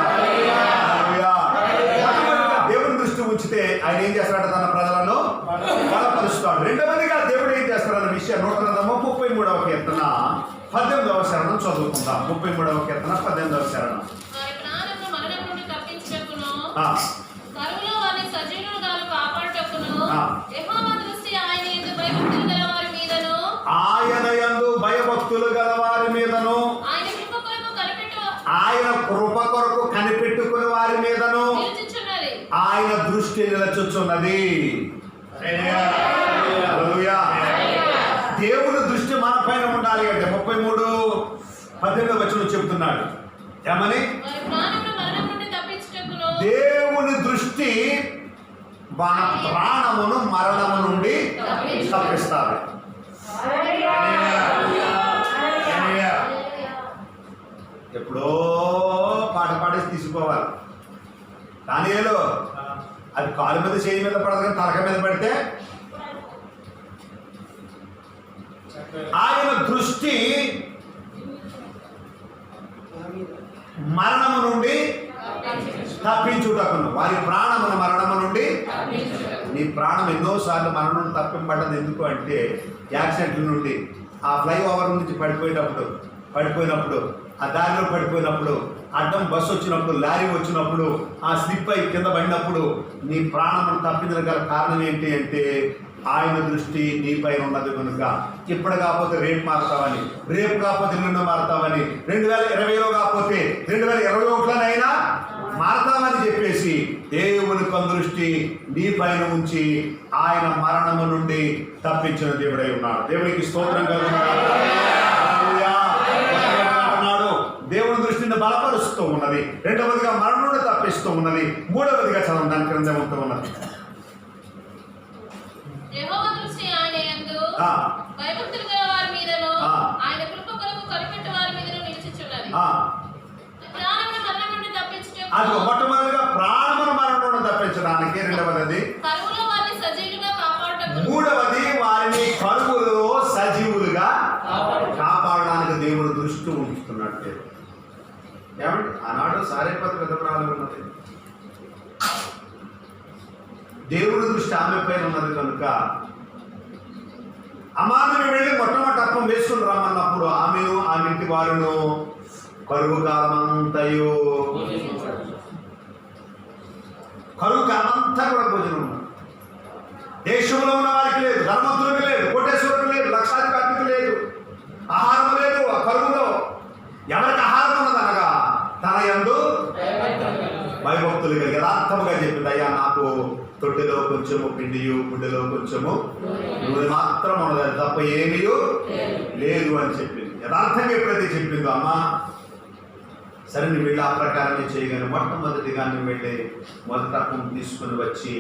Speaker 2: దేవుని దృష్టి ఉంచితే ఆయన ఏం చేస్తాడు? తన ప్రజలను బలపరుస్తాడు. రెండవదిగా దేవుడు ఏం చేస్తాడన్న విషయం 133వ కీర్తన 18వ శరణం చదువుకుందాం. 33వ కీర్తన 18వ శరణం. ఆయన యందు భయభక్తులు గల వారి మీదను, ఆయన కృప కొరకు కనిపెట్టుకుని వారి మీదను ఆయన దృష్టి నిలచుచున్నది. హల్లెలూయా. దేవుని దృష్టి మన పైన ఉండాలి అంటే 33:18 చెబుతున్నాడు. ఏమని? దేవుని దృష్టి మన ప్రాణమును మరణము నుండి తప్పిస్తారు. ఎప్పుడో పాట పాడేసి తీసుకోవాలి. దానియేలు అది కాలు మీద చేయి మీద పడదు, కానీ తలక మీద పడితే ఆయన దృష్టి మరణము నుండి తప్పించుటకును. వారి ప్రాణమును మరణము నుండి. నీ ప్రాణం ఎన్నోసార్లు మరణం నుండి తప్పింపడ్డది. ఎందుకు అంటే యాక్సిడెంట్ల నుండి, ఆ ఫ్లైఓవర్ నుంచి పడిపోయినప్పుడు, ఆ దారిలో పడిపోయినప్పుడు, అడ్డం బస్సు వచ్చినప్పుడు, లారీ వచ్చినప్పుడు, ఆ స్లిప్ అయి కింద పడినప్పుడు నీ ప్రాణం తప్పించిన గల కారణం ఏంటి అంటే ఆయన దృష్టి నీపై ఉన్నది కనుక. ఇప్పుడు కాకపోతే రేపు మారుతావని, రేపు కాకపోతే నిన్ను మారుతావని, 2020లో కాకపోతే 2021లోనైనా మారతామని చెప్పేసి దేవుని దృష్టి నీ పైన ఉంచి ఆయన మరణము నుండి తప్పించిన దేవుడై ఉన్నాడు. దేవునికి స్తోత్రం కలుగుతున్నాడు. దేవుని దృష్టిని బలపరుస్తూ ఉన్నది. రెండవదిగా మరణం నుండి తప్పిస్తూ ఉన్నది. మూడవదిగా చదవం దాని క్రింద ఉంటూ ఉన్నది.
Speaker 3: యెహోవా దృష్టి ఆయన యందు భయభక్తులు గల వారి మీదను ఆయన కృప కొరకు కనిపెట్టు వారి మీదను నిలిచిచున్నది. ప్రాణమును మరణం నుండి తప్పించుటకు,
Speaker 2: అది మొట్టమొదటిగా ప్రాణమును మరణం నుండి తప్పించడానికి. రెండవది
Speaker 3: కరువులో వారిని సజీవులుగా కాపాడుటకు.
Speaker 2: మూడవది వారిని కరువులో సజీవులుగా కాపాడడానికి దేవుడు దృష్టి ఉంచుతున్నట్టు. ఏమంటే ఆనాడు సారేపతి విధవరాలు ఉన్నది. దేవుడి దృష్టి ఆమె పైన ఉన్నది కనుక అమ్మాను వెళ్ళి మొట్టమొదటి అప్పం వేసుకుని రమ్మన్నప్పుడు ఆమెను ఆమె ఇంటి వారును కరువు కాలమంతా కూడా భోజనం ఉన్నారు. దేశంలో ఉన్న వారికి లేదు, ధర్మవంతులకు లేదు, కోటేశ్వరులకు లేదు, లక్షాధికారికి లేదు, ఆహారం లేదు. ఆ కరువులో ఎవరికి ఆహారం ఉన్నదనగా తన యందు భయభక్తులుగా యథార్థముగా చెప్పింది. అయ్యా నాకు తొట్టెలో కొంచెము పిండియు, గుడ్డెలో కొంచెము నూనె మాత్రం ఉన్నది, తప్ప ఏమీ లేదు అని చెప్పింది. యథార్థంగా ఎప్పుడైతే చెప్పిందో అమ్మా సరే నువ్వు వెళ్ళి ఆ ప్రకారమే చేయగానే మొట్టమొదటిగా నువ్వు వెళ్ళి మొదటి అప్పం తీసుకుని వచ్చి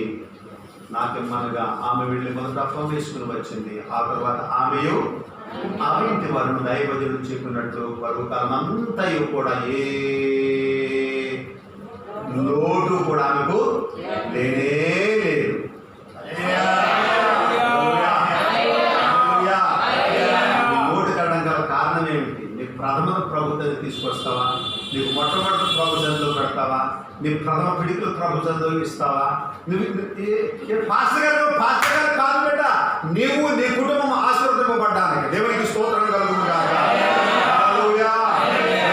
Speaker 2: నాకెమ్మనగా ఆమె వెళ్ళి మొదటి అప్పం వేసుకుని వచ్చింది. ఆ తర్వాత ఆమె ఇంటి వారిని దైవజనుడు చెప్పినట్టు పర్వకాలం అంతయు కూడా ఏ లోటు కూడా ఆమెకు లేనే లేదు. లోటు కలడం గల కారణం ఏమిటి? నీకు ప్రథమ ప్రభుత్వం తీసుకొస్తావా? నీకు మొట్టమొదటి ప్రభుత్వంలో పెడతావా? నీకు ప్రథమ పిడికలు ప్రభుత్వంలో ఇస్తావా? నువ్వు పాస్టర్ గారు కాదు బిడ్డ, నీవు నీ కుటుంబం ఆశీర్వదింపబడ్డానికి. దేవునికి స్తోత్రం కలుగునుగా.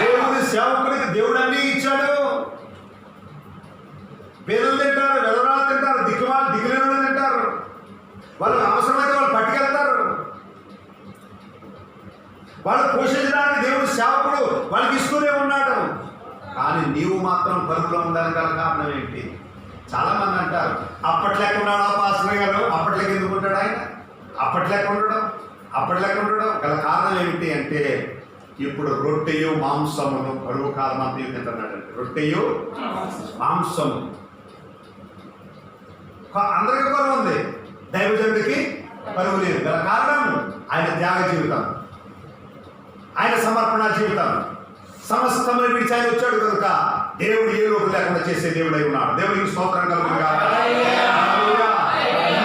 Speaker 2: దేవుని సేవకుడికి దేవుడు అన్నీ ఇచ్చాడు. పేదలు తింటారు, వెదరాలు తింటారు, దిక్కులేని తింటారు. వాళ్ళు అవసరమైతే వాళ్ళు పట్టుకెళ్తారు. వాళ్ళు పోషించడానికి దేవుడు సేవకుడు వాళ్ళకి ఇస్తూనే ఉన్నాడు. కానీ నీవు మాత్రం కరువులో ఉండడానికి గల కారణం ఏంటి? చాలా మంది అంటారు అప్పట్లెక్క ఉన్నాడా పాస్టర్ గారు? అప్పట్లెక్క ఎందుకు ఉంటాడు ఆయన? అప్పట్లెక్క ఉండడం గల కారణం ఏమిటి అంటే ఇప్పుడు రొట్టెయు మాంసమును కరువు కాలం అంతా తింటున్నాడు. రొట్టెయు మాంసము అందరికీ కరువు ఉంది, దైవజనుడికి కరువు లేదు. గల కారణం ఆయన త్యాగ జీవితం, ఆయన సమర్పణ జీవితం. సమస్తమైన విడిచి ఆయన వచ్చాడు కనుక దేవుడు ఏ లోపు లేకుండా చేసే దేవుడై ఉన్నాడు. దేవుడికి స్తోత్రం కలుగునుగా.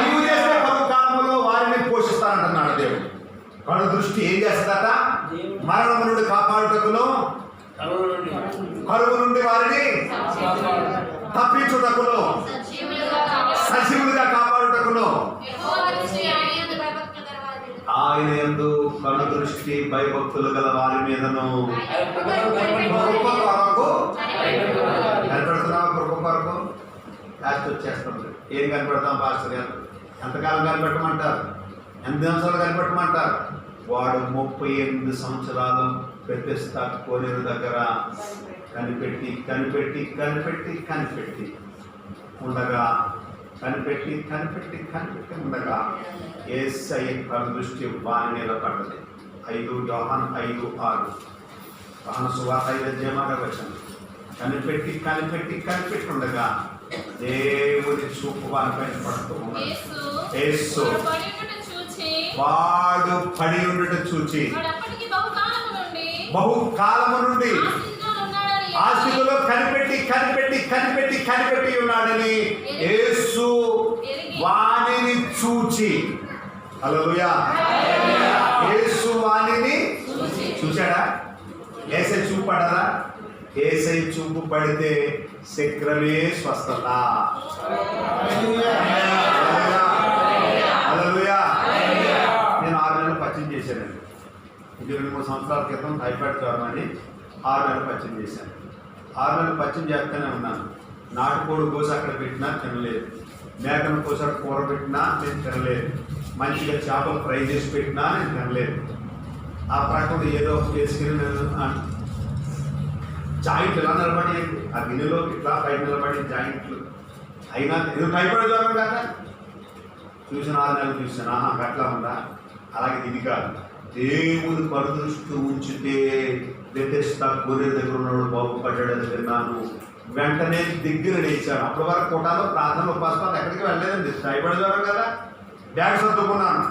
Speaker 2: నీవు చేసే కరువు కాలంలో వారిని పోషిస్తానంటున్నాడు దేవుడు. కడు దృష్టి ఏం చేస్తుందట? మరణం నుండి కాపాడుటకును, కరువు నుండి వారిని తప్పించుటకును, సజీవులుగా కాపాడుటకును ఆయన యందు కను దృష్టి భయభక్తులు గల వారి మీదను కనిపెడుతున్నావా? కృప కొరకు లాస్ట్ వచ్చేస్తుంది. ఏం కనిపెడతాం పాస్టర్ గారు? ఎంతకాలం కనిపెట్టమంటారు? 8 నిమిషాలు కనిపెట్టమంటారు? వాడు 38 సంవత్సరాలు పెట్టిస్తా కోనేరు దగ్గర కనిపెట్టి ఉండగా ఉండగా యేసయ్య కను దృష్టి వాని మీద పడ్డది. 5 యోహాను 5:6 యోహాను సువార్త 5:6 కనిపెట్టి ఉండగా దేవుని చూపు వారి పైన పడుతూ ఉన్నది. యేసు వాడు పడి ఉండట చూచి బహుకాలము నుండి ఆ స్థితిలో కనిపెట్టి ఉన్నాడని యేసు వాణిని చూచి, హల్లెలూయా, యేసు వాణిని చూశాడా? యేసే చూపడ్డారా? యేసై చూపు పడితే శీఘ్రమే స్వస్థత. హల్లెలూయా. నేను 6 నెలలు పచ్చిం చేశానండి. ఇది 2-3 సంవత్సరాల క్రితం టైఫాయిడ్ జ్వరం అని 6 నెలలు పచ్చిం చేశాను. 6 నెలలు పచ్చిం చేస్తూనే ఉన్నాను. నాటుకోడి కోసి అక్కడ పెట్టినా తినలేదు, మేకను కోసి అక్కడ కూర పెట్టినా నేను తినలేదు, మంచిగా చేపలు ఫ్రై చేసి పెట్టినా నేను తినలేదు. ఆ ప్రకారం ఏదో చేసుకుని జాయింట్ ఎలా నిలబడి ఆ గిన్నెలో ఇట్లా బయట నిలబడి జాయింట్లు అయినా ఇది టైఫాయిడ్ జ్వరం కదా. చూసిన 6 నెలలు చూసాను, అట్లా ఉందా? అలాగే ఇది కాదు. దేవుని కనుదృష్టి ఉంచితే వ్యతిష్ట గొర్రె దగ్గర ఉన్నాడు బాగుపడ్డాడని విన్నాను. వెంటనే దగ్గర లేచాను. అప్పటి వరకు కోటాలో ప్రార్థన ఉపాసనాలు ఎక్కడికి వెళ్ళలేదండి. టైఫాయిడ్ జ్వరం కదా. బ్యాగ్ సర్దుకున్నాను,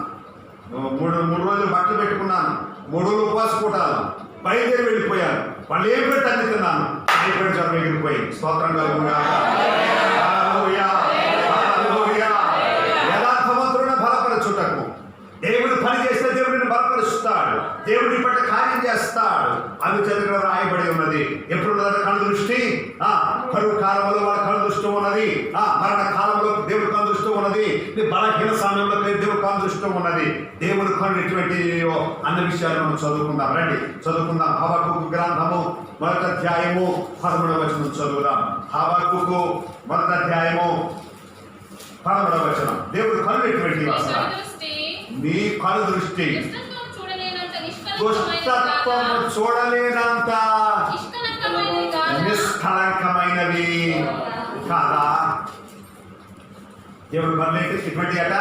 Speaker 2: 3 రోజులు బట్టలు పెట్టుకున్నాను, 3 రోజులు ఉపవాస కూటాలు బయలుదేరి వెళ్ళిపోయాను. వాళ్ళు ఏం పెట్టి అన్ని తిన్నాను. టైఫాయిడ్ జ్వరం ఎగిరిపోయి. స్తోత్రం కలుగుగా. యథార్థవంతులను బలపరచుటకు దేవుడు పని చేస్తే దేవుడిని బలపరుస్తాడు, దేవుడి పట్ల కార్యం చేస్తాడు. అందుచేత రాయబడి ఉన్నది. ఎప్పుడు కళ్ళు దృష్టి కరువు కాలంలో వాళ్ళ కళ్ళు దృష్టి ఉన్నది, మరణ కాలంలో దేవుడి కళ్ళు దృష్టి ఉన్నది, బలహీన సమయంలో దేవుడి కళ్ళు దృష్టి ఉన్నది. దేవుడి కళ్ళు ఎటువంటి అన్న విషయాలు మనం చదువుకుందాం. రండి చదువుకుందాం. హబక్కూకు గ్రంథము 1వ అధ్యాయము 13వ వచనం చదువుదాం. హబక్కూకు 1వ అధ్యాయము 13వ వచనం. దేవుడి కళ్ళు ఎటువంటి నీ కళ్ళు దృష్టి దుష్టత్వము చూడలేనంత నిష్కళంకమైనవి కాదా? దేవుడు కళ్ళు ఎటువంటి అట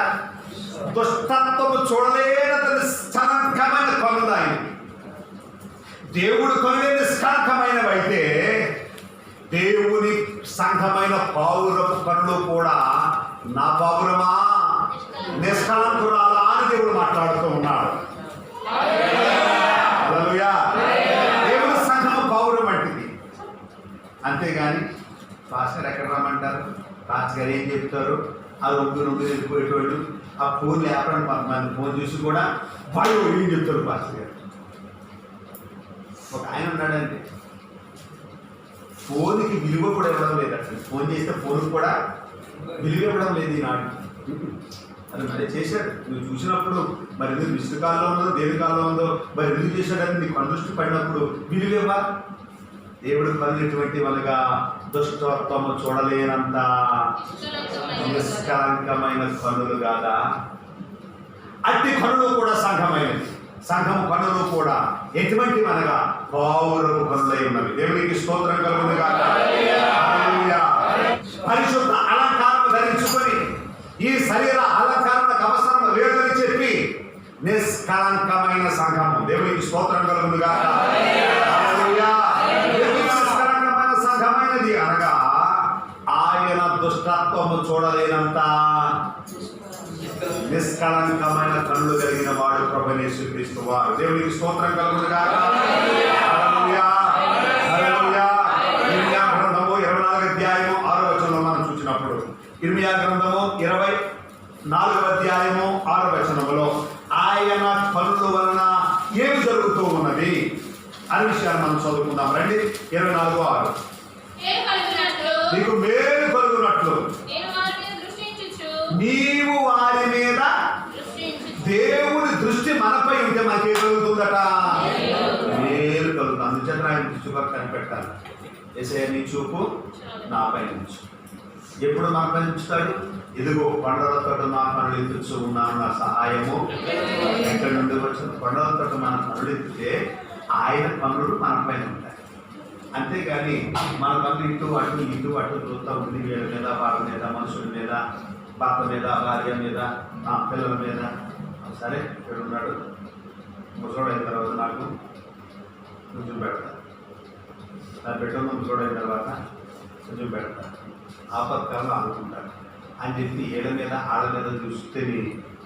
Speaker 2: దుష్టత్వము చూడలేనంత నిష్కళంకమైన కళ్ళు ఆయన. దేవుడు కళ్ళు నిష్కళంకమైనవి అయితే దేవుని సంఘమైన పౌరపు కళ్ళు కూడా నా పౌరమా నిష్కళంకురాలా అని దేవుడు మాట్లాడుతూ ఉన్నాడు. హల్లెలూయా. దేవుని సంఘము పౌరం వంటిది. అంతేగాని పాస్టర్ ఎక్కడ రమ్మంటారు, పాస్టర్ గారు ఏం చెప్తారు, అది ఒగ్గు వెళ్ళిపోయేటోళ్ళు ఆ ఫోన్ లేపడం కొంతమంది ఫోన్ చూసి కూడా వాళ్ళు ఏం చెప్తారు పాస్టర్ గారు. ఒక ఆయన ఉన్నాడంటే ఫోన్కి విలువ కూడా ఇవ్వడం లేదు. అసలు ఫోన్ చేస్తే ఫోన్కి కూడా విలువ ఇవ్వడం లేదు ఈనాడు. అది మరి చేశాడు. నువ్వు చూసినప్పుడు మరి ఎందుకు మిస్డ్ కాల్లో ఉందో దేవుడి కాల్లో ఉందో మరి ఎందుకు చేశాడని నీకు అనుదృష్టి పడినప్పుడు విలువేవా? దేవుడు కలిగినటువంటి వాళ్ళగా దుష్టత్వము చూడలేనంత నిష్కళంకమైన కన్నులు కాదా? అట్టి కన్నులు కూడా సంఘమైనది. సంఘము కన్నులు కూడా ఎటువంటి అనగా పౌరపు కన్నులై ఉన్నవి. దేవునికి స్తోత్రం కలుగును గాక. హల్లెలూయా. పరిశుద్ధ అలంకారం ధరించుకొని ఈ శరీర అలంకారానికి అవసరం లేదని చెప్పి నిష్కళంకమైన సంఘము. దేవునికి స్తోత్రం కలుగును గాక. హల్లెలూయా. నిష్కళంకమైన సంఘమైనది అనగా ఆయన దుష్టత్వము చూడలేనంత నిష్కళంకమైన కళ్ళు కలిగిన వాడు ప్రభువైన యేసుక్రీస్తు వారు. దేవునికి స్తోత్రం కలుగును గాక. హల్లెలూయా. హల్లెలూయా. ఇర్మియా గ్రంథము 24వ అధ్యాయము 6వ వచనంలో మనం చూసినప్పుడు ఇర్మియా గ్రంథము 24వ అధ్యాయము 6వ వచనంలో ఆయన కన్నుల వలన ఏమి జరుగుతూ ఉన్నది అనే విషయాన్ని మనం చదువుకుందాం. రండి 24:6. నీకు మేలు కలుగునట్లు నీవు వారి మీద దేవుని దృష్టి మనపై ఉంటే మనకేం కలుగుతుందట? మేలు కలుగుతుంది. అందుచేత ఆయన దృష్టి కనిపెట్టాలి. యేసయ్య నీ చూపు నాపై ఉంచు. ఎప్పుడు నాపై ఉంచుతాడు? ఇదిగో కొండలతో నా పనులు ఎత్తుచు ఉన్నాను, నా సహాయము ఎక్కడి నుండి వచ్చిన. కొండలతో మన పనులు ఎత్తితే ఆయన పనులు మన పైన ఉంటాయి. అంతేగాని మన పనులు ఇటు అటు చూస్తూ ఉంది. వీళ్ళ మీద, వాళ్ళ మీద, మనుషుల మీద, భర్త మీద, భార్య మీద, నా పిల్లల మీద. సరే ఇక్కడ ఉన్నాడు, ముసలోడైన తర్వాత నాకు కొంచెం పెడతా, నా బిడ్డను ముసలోడైన తర్వాత కొంచెం పెడతా, ఆపత్కాలంలో అనుకుంటాను అని చెప్పి ఏళ్ళ మీద ఆళ్ళ మీద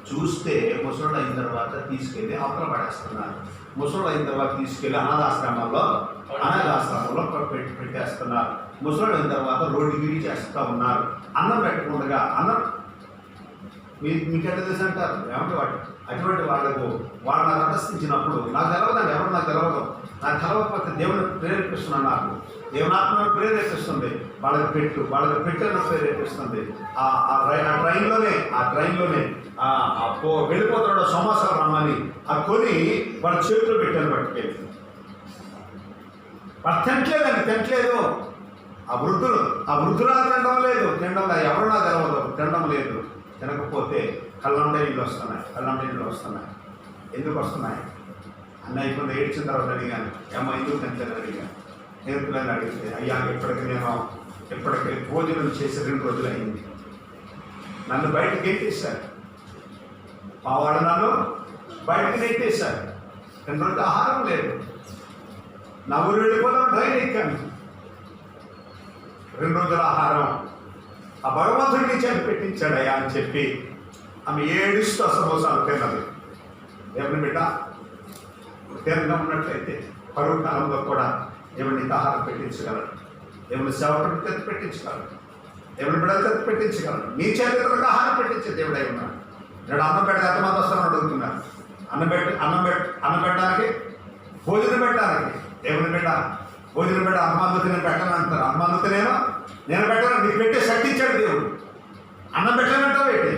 Speaker 2: చూస్తే ముసలోడు అయిన తర్వాత తీసుకెళ్ళి అవతల పడేస్తున్నారు. ముసలోడు అయిన తర్వాత తీసుకెళ్ళి అనాథాశ్రమంలో పెట్టేస్తున్నారు. ముసలోడు అయిన తర్వాత రోడ్డు గిరి చేస్తూ ఉన్నారు. అన్నం పెట్టకుండా అన్నం మీకు ఎట్లా తెలుసు అంటారు. ఏమంటే అటువంటి వాళ్ళకు వాళ్ళు నాకు ప్రదర్శించినప్పుడు నాకు తెలవదండి, ఎవరు నాకు తెలవదు. నాకు తెలవకపోతే దేవుని ప్రేరేపిస్తున్నాను, నాకు దేవుని ఆత్మ ప్రేరేపిస్తుంది. వాళ్ళకి పెట్టు ప్రేరేపిస్తుంది. ఆ ట్రైన్లోనే వెళ్ళిపోతున్నాడు సమోసాలు రమ్మని ఆ కొని వాళ్ళ చేతిలో పెట్టాను. పట్టుకెళ్ళి వాళ్ళు తినట్లేదు. ఆ వృద్ధురాలు తినడం లేదు, ఎవరున్నా తెలవదు, తినడం లేదు. తినకపోతే కళ్ళంటే నీళ్ళు వస్తున్నాయి. ఎందుకు వస్తున్నాయి అన్న అయిపోయింది. ఏడ్చిన తర్వాత అడిగాను, ఏమో ఎందుకు తింటాను అడిగాను. నేర్పులని అడిగితే, అయ్యా ఇప్పటికి భోజనం చేసి 2 రోజులు అయింది, నన్ను బయటకు నెట్టేశారు. మావాడు నన్ను బయటకు నెట్టేశారు. 2 రోజులు ఆహారం లేదు. నా ఊరు వెళ్ళిపోతాం ట్రైన్ ఎక్కాను. 2 రోజుల ఆహారం ఆ భగవంతుడిని చేతి పెట్టించాడయ్యా అని చెప్పి ఆమె ఏడుస్తూ సమోసాలు తిన్నది. ఎవరిని బిడ్డ ఉత్తేజంగా ఉన్నట్లయితే కరువు కాలంలో కూడా ఎవరిని ఆహారం పెట్టించగలరు, ఎవరిని సేవకుడిని తెచ్చి పెట్టించగలరు, ఎవరిని బిడ్డలు తెచ్చి పెట్టించగలరు. నీ చేతులకు ఆహారం పెట్టించే దేవుడై ఉన్నాడు. నేను అన్నం పెడితే ఎంతమంది వస్తారని అడుగుతున్నాను. అన్నం పెట్టడానికి, భోజనం పెట్టడానికి. దేవుని బిడ్డ భోజనం పెట్ట అన్నమాందుకు నేను పెట్టను అంటారు. అన్నమాందుకు నేను పెట్టను. నీకు పెట్టే శక్తి ఇచ్చాడు దేవుడు. అన్నం పెట్టానంటావు ఏంటి?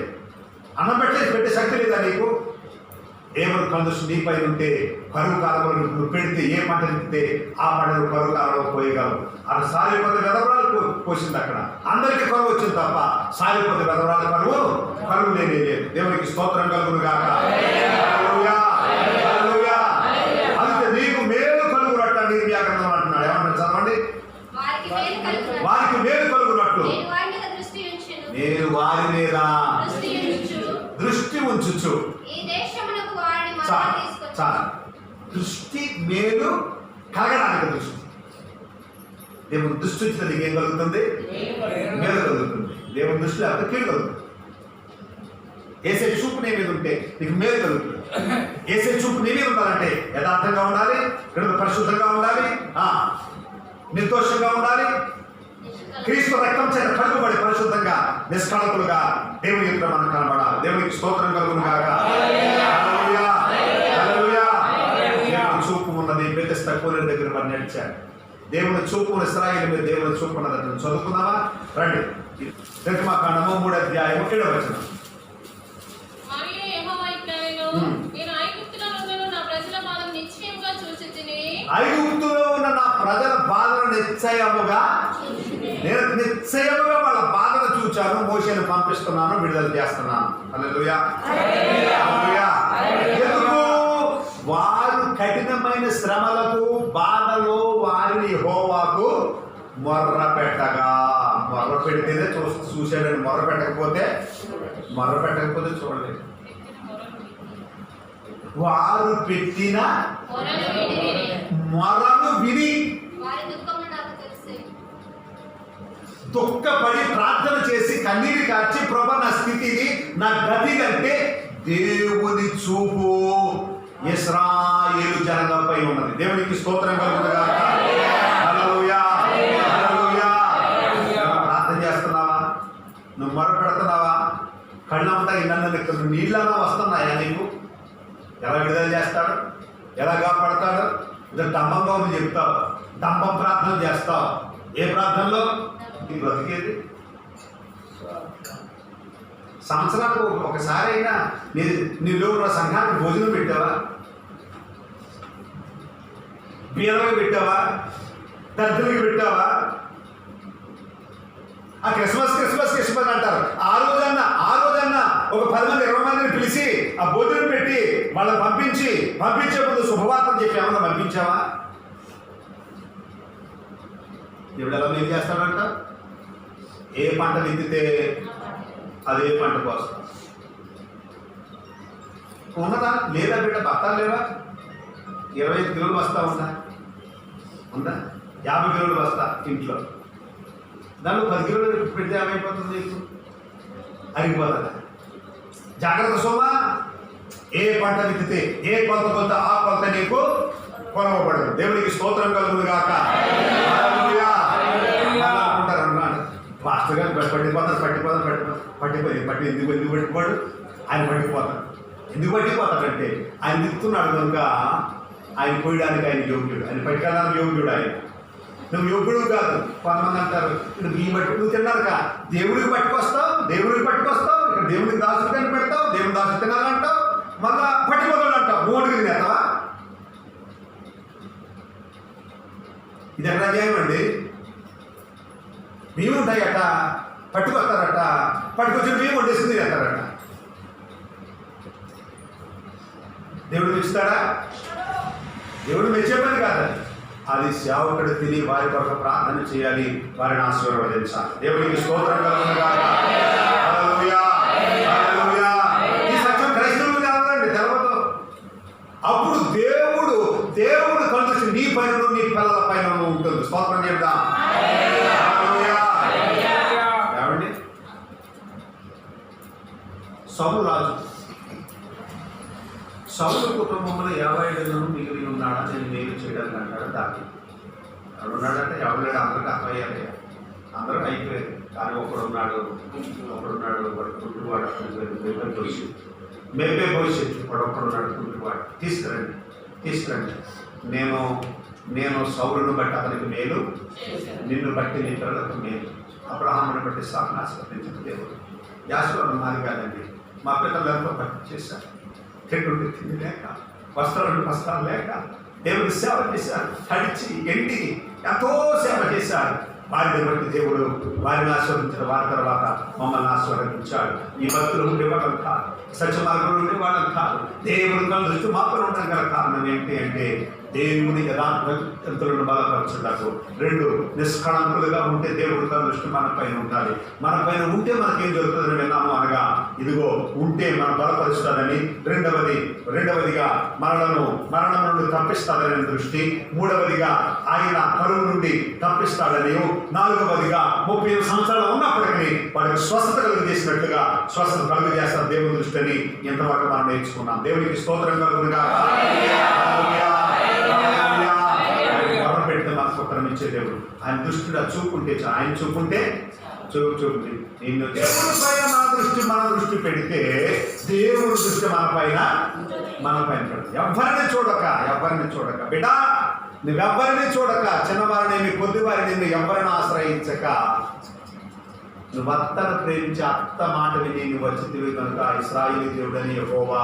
Speaker 2: అన్నం పెట్టే శక్తి లేదా నీకు? దేవుడు కందుసు నీ పైన ఉంటే కరువు కాలంలో నువ్వు పెడితే ఏ పంట తింటే ఆ పంటను కరువు కాలంలో పోయగలవు. అది సాలిపోతే వెదవరాలు పోసింది. అక్కడ అందరికీ కరువు వచ్చింది తప్ప సాలిపోతే వెదవరాలు కరువు లేనే లేదు. దేవునికి స్తోత్రం కలుగును గాక. అందుకే నీకు మేలు కలుగునట్టు నిర్వ్యాకరణం అంటున్నాడు. ఏమన్నా చదవండి. వారికి మేలు కలుగునట్లు నేను వారి మీద దృష్టి ఉంచుచు. చాలా దృష్టి మేలు కలగడానికి దృష్టి. దేవుని దృష్టి వచ్చిన నీకు ఏం కలుగుతుంది? మేలు కలుగుతుంది. దేవుని దృష్టిలో అంత కీడు కలుగుతుంది. ఏసే చూపు నీ మీద ఉంటే నీకు మేలు కలుగుతుంది. ఏసే చూపు నీ మీద ఉండాలంటే యథార్థంగా ఉండాలి, పరిశుద్ధంగా ఉండాలి, నిర్దోషంగా ఉండాలి, క్రీస్తు రక్తం చేత కడుగుబడి పరిశుద్ధంగా నిష్కళంకులుగా దేవుని యొక్క మనం కనబడాలి. దేవునికి స్తోత్రం కలుగును గాక. చూపు ఉన్నది బెతెస్దా కోనేరు దగ్గర మరి నడిచాడు. దేవుని చూపు ఇశ్రాయేలు మీద దేవుని చూపు ఉన్నది. చదువుకుందామా రండి. నిర్గమకాండము 3వ అధ్యాయము 7వ వచనం. ఐగుప్తులో ఉన్న నా ప్రజల బాధను నిశ్చయముగా వాళ్ళ బాధను చూచాను. మోషేను పంపిస్తున్నాను, విడుదల చేస్తున్నాను. హల్లెలూయా. ఎందుకు? వారు కఠినమైన శ్రమలకు బాధలో వారిని యెహోవాకు మొర్ర పెడితేనే చూశాడని. మొర్ర పెట్టకపోతే చూడలేదు. వారు పెట్టిన మొరను విని దుఃఖపడి ప్రార్థన చేసి కన్నీరు కార్చి, ప్రభు నా స్థితిని, నా గతి కంటే దేవుని చూపు ఇశ్రాయేలు జనాంగంపై ఉన్నది. దేవునికి స్తోత్రం కలుగును గాక. హల్లెలూయా. ప్రార్థన చేస్తున్నావా? నువ్వు మొర పెడుతున్నావా? కళ్ళంతా నన్ను నీళ్ళన్నా వస్తున్నాయా నీకు? ఎలా విడుదల చేస్తాడు? ఎలా కాపాడతాడు? ఇద్దరు డంబంగా ఉంది చెప్తావు, డంబం ప్రార్థన చేస్తావు. ఏ ప్రార్థనలో నీ బ్రతికేది? సంవత్సరానికి ఒకసారి అయినా నీలో ఉన్న సంఘానికి భోజనం పెట్టావా? బీదలకు పెట్టావా? దద్దరికి పెట్టావా? ఆ క్రిస్మస్ అంటారు. ఆ రోజన్నా ఒక 10 మంది 20 మందిని పిలిచి ఆ భోజనం పెట్టి వాళ్ళని పంపించే ముందు శుభవార్తలు చెప్పి ఏమన్నా పంపించావా? దేవుడు ఎలా ఏం చేస్తాడంట? ఏ పంట విత్తితే అదే పంట కోసం ఉన్నదా లేదా? బిడ్డ బత్తాలు లేవా? 25 కిలోలు బస్తా ఉందా? 50 కిలోలు బస్తా ఇంట్లో. దానిలో 10 కిలోలు పెడితే ఏమైపోతుంది? నీకు అరిగిపోతుందా? జాగ్రత్త సోమా. ఏ పంట విత్తితే ఏ కొలత ఆ కొలత నీకు కొనవబడదు. దేవునికి స్తోత్రం కలుగును గాక. అనుకుంటారు అన్నాడు మాస్టర్ గారు పట్టిపోయి ఎందుకు పట్టిపోడు? ఆయన పట్టిపోతాడు. ఎందుకు పట్టిపోతాడంటే ఆయన విత్తున్నాడు కనుక ఆయన పోయడానికి ఆయన యోగ్యుడు, ఆయన పట్టుకెళ్ళడానికి యోగ్యుడు. ఆయన నువ్వు యోగ్యుడు కాదు. కొంతమంది అంటారు నువ్వు ఈ బట్టి నువ్వు తిన్నారుక దేవుడికి పట్టుకొస్తావు, దేవుడికి పట్టుకొస్తావు, ఇక్కడ దేవుడికి దాసు కని పెడతావు, దేవుడి దాసు తినాలంటావు, మళ్ళా పట్టుకోవాలి అంటావు. మూడుకి తినేస్తావా? ఇది ఎక్కడ చేయమండి? బియ్యం ఉంటాయట, పట్టుకొస్తారట, పట్టుకొచ్చిన బియ్యం వండేసుకుని తింటారట. దేవుడు ఇస్తాడా? దేవుడు మెచ్చే పని కాదు అది. సేవకుడు తిని వారి కొరకు ప్రార్థన చేయాలి, వారిని ఆశీర్వదించాలి. దేవుడికి స్తోత్రం కలుగునుగాక. హల్లెలూయా, హల్లెలూయా. ఈ సత్యం క్రైస్తవులు కాదండి, తెలవదు. అప్పుడు దేవుడు కలుసు నీ పైన నీ పిల్లల పైన ఉంటుంది. స్తోత్రం చెప్దాం. హల్లెలూయా. ఏమండి? సౌలు కుటుంబంలో 50 మిగిలి ఉన్నాడా నేను మేలు చేయడానికి అంటాడు దాన్ని. ఎవడున్నాడంటే ఎవరు అందరికీ అర్థమయ్యాలి, అందరికీ అయిపోయారు. కానీ ఒకడున్నాడు వాడు కుంటువాడు, మేపే భవిష్యత్తు వాడు ఒకడున్నాడు కుంటువాడు. తీసుకురండి. నేను సౌలును బట్టి అతనికి మేలు, నిన్ను బట్టి నీ పిల్లలకు మేలు. అబ్రహాముని బట్టి సాకును ఆశీర్వదించిన దేవుడు. యాశోను మాది కాదండి, మా పిల్లలు ఎంతో భక్తి చేశారు. చెట్టు తిండి లేక, వస్త్రాలు లేక దేవుడు సేవ చేశారు. తడిచి ఎండి ఎంతో సేవ చేశారు. వారిని బట్టి దేవుడు వారిని ఆశీర్వదించిన వారి తర్వాత మమ్మల్ని ఆశీర్వదించాడు. ఈ భక్తులు ఉండే వాళ్ళం కాదు, సత్య మార్గంలో ఉండే వాళ్ళం కాదు. దేవుడు కళ్ళు దృష్టి మాత్రం ఉండడం గల కారణం ఏంటి అంటే దేవుని యథార్థతలను బలపరచుటకు. 2 నిష్కళంకులుగా ఉంటే దేవుడి దృష్టి మన పైన ఉండాలి. మన పైన ఉంటే మనకేం జరుగుతుందని విన్నాము అనగా ఇదిగో ఉంటే మనం బలపరుస్తాడని. రెండవదిగా మరణం నుండి తప్పిస్తాడని దృష్టి. 3వదిగా ఆయన కరువు నుండి తప్పిస్తాడని. 4వదిగా 30 సంవత్సరాలు ఉన్నప్పటికీ వాడికి స్వస్థత కలుగు చేసినట్లుగా స్వస్థత కలుగు చేస్తారు దేవుని దృష్టిని. ఎంతవరకు మనం నేర్చుకున్నాం. దేవునికి స్తోత్రం కలుగునుగా. పెడితే మనకు ఉత్తరం ఇచ్చే దేవుడు. ఆయన దృష్టిలో చూపుంటే ఆయన చూపుంటే చూపుంది నిన్ను దేవుడి పైన మన దృష్టి పెడితే దేవుడి దృష్టి మన పైన పెడతాడు. ఎవరిని చూడక బిడ్డ, నువ్వెవ్వరిని చూడక, చిన్నవారినేమి కొద్దివారిని ఎవరిని ఆశ్రయించక, నువ్వు అత్తను ప్రేమించి అత్త మాట విని నువ్వు వచ్చితివి కనుక ఇశ్రాయేలు దేవుడని యెహోవా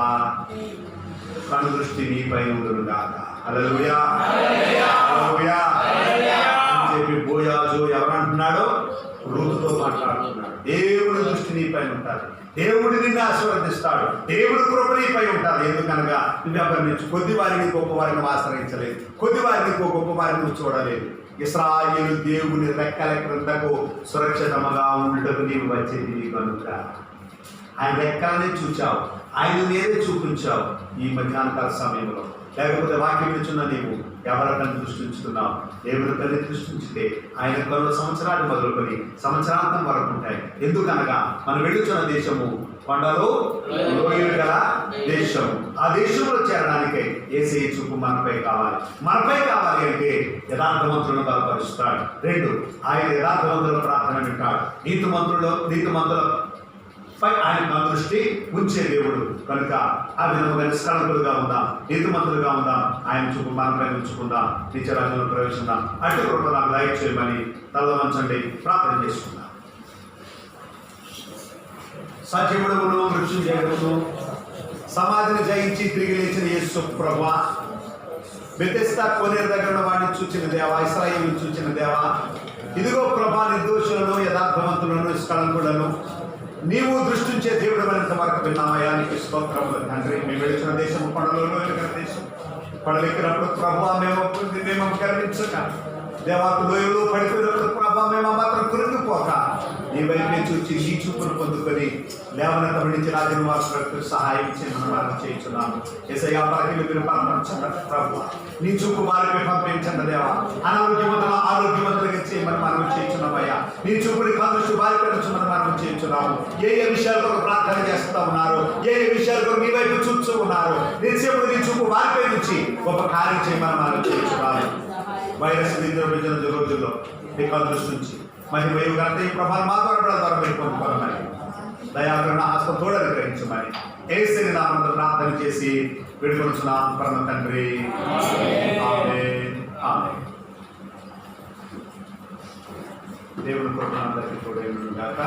Speaker 2: కను దృష్టి నీ పైన ఉండునుగాక. హల్లెలూయా, హల్లెలూయా అని చెప్పి బోయాజు ఎవరంటున్నాడు? రూతుతో మాట్లాడుతున్నాడు. దేవుడి దృష్టి నీ పైన ఉంటాడు, దేవుడు నిన్ను ఆశీర్వదిస్తాడు, దేవుడి కృప నీపై ఉంటాడు. ఎందుకనగా నువ్వెవరి నుంచి కొద్దివారిని గొప్పవారిని ఆశ్రయించలేదు, కొద్దివారిని గొప్పవారిని నువ్వు చూడలేదు. ఇశ్రాయేలు దేవుని రెక్కల క్రిందకు సురక్షితముగా ఉండటకు నీవు వచ్చేది కనుక ఆయన రెక్కలనే చూచావు, ఆయన నేనే చూపించావు. ఈ మధ్యాహ్నకాల సమయంలో లేకపోతే వాక్యం ఇచ్చున్న నీవు ఎవరికైనా దృష్టించుకున్నావు. దేవుడికైనా దృష్టించితే ఆయన కొన్ని సంవత్సరాలు మొదలుకొని సంవత్సరాంతం వరకు ఉంటాయి. ఎందుకనగా మనం వెళ్ళుచున్న దేశము కొండలు లోయలు గల దేశము. ఆ దేశంలో చేరడానికే యేసయ్య చూపు మనపై కావాలి అంటే యథార్థవంతులను బలపరుస్తాడు. 2 ఆయన యథార్థవంతుల ప్రార్థన వింటాడు. నీతిమంతుల పై ఆయన దృష్టి ఉంచే దేవుడు కనుక ఆ విధముగా నిష్కళంకులుగా ఉందాం, నీతిమంతులుగా ఉందాం. ఆయన చూపు మనపై ఉంచుకుందాం, నిత్యరాజ్యంలో ప్రవేశిద్దాం. అటు కృప నాకు లైక్ చేయమని తల వంచండి, ప్రార్థన చేసుకుందాం. సజీవుడును మృత్యుంజయుడును సమాధిని జయించి తిరిగి లేచిన యేసు ప్రభువా, బెతెస్దా కోనేరు దగ్గర వాడిని చూచిన దేవా, ఇశ్రాయేలును చూచిన దేవా, ఇదిగో ప్రభా నిర్దోషులను యథార్థవంతులను నిష్కళంకులను నీవు దృష్టించే దేవుడు మరింత వరకు విన్నామయ్యా. నీకు స్తోత్రములు తండ్రి. మేము వెళుతున్న దేశం కొండలలో దేశం కొండలెక్కినప్పుడు ప్రభువా మేము గర్వించక, దేవాకు లోయలు పడిపోయినప్పుడు ప్రభా మేము మాత్రం కురిగిపోక నీ వైపే చూచి నీ చూపును పొందుకొని లేవనెత్త నుంచి రాజును వాసులకు సహాయం చేయమని మనం చేయించున్నాము. యేసయ్యా పరకిలు మీరు పంపించండి ప్రభువా, నీ చూపు వారిపై పంపించండి దేవా. ఆరోగ్యవంతులుగా చేయమని మనం చేయించున్నామయ్యా. నీ చూపుని కాదు వారిపై నుంచమని మనం చేయించున్నాము. ఏ విషయాల కొరకు ప్రార్థన చేస్తూ ఉన్నారు, ఏ విషయాల కొరకు నీ వైపు చూస్తూ ఉన్నారు, నీ చూపు వారిపై నుంచి గొప్ప కార్యం చేయమని మనం చేయించున్నాము. వైరస్ విజృంభించిన రోజుల్లో మీ దృష్టి నుంచి మహిమ ఘనత ఈ ప్రభావం మా ద్వారా మీరు పొందుకోవాలని దయాకరణ హస్తం తోడని గ్రహించమని యేసుని నామములో ప్రార్థన చేసి వేడుకొనుచున్నాం పరమ తండ్రి. ఆమేన్. ఆమేన్. దేవుని కృప అందరికీ తోడై ఉండును గాక.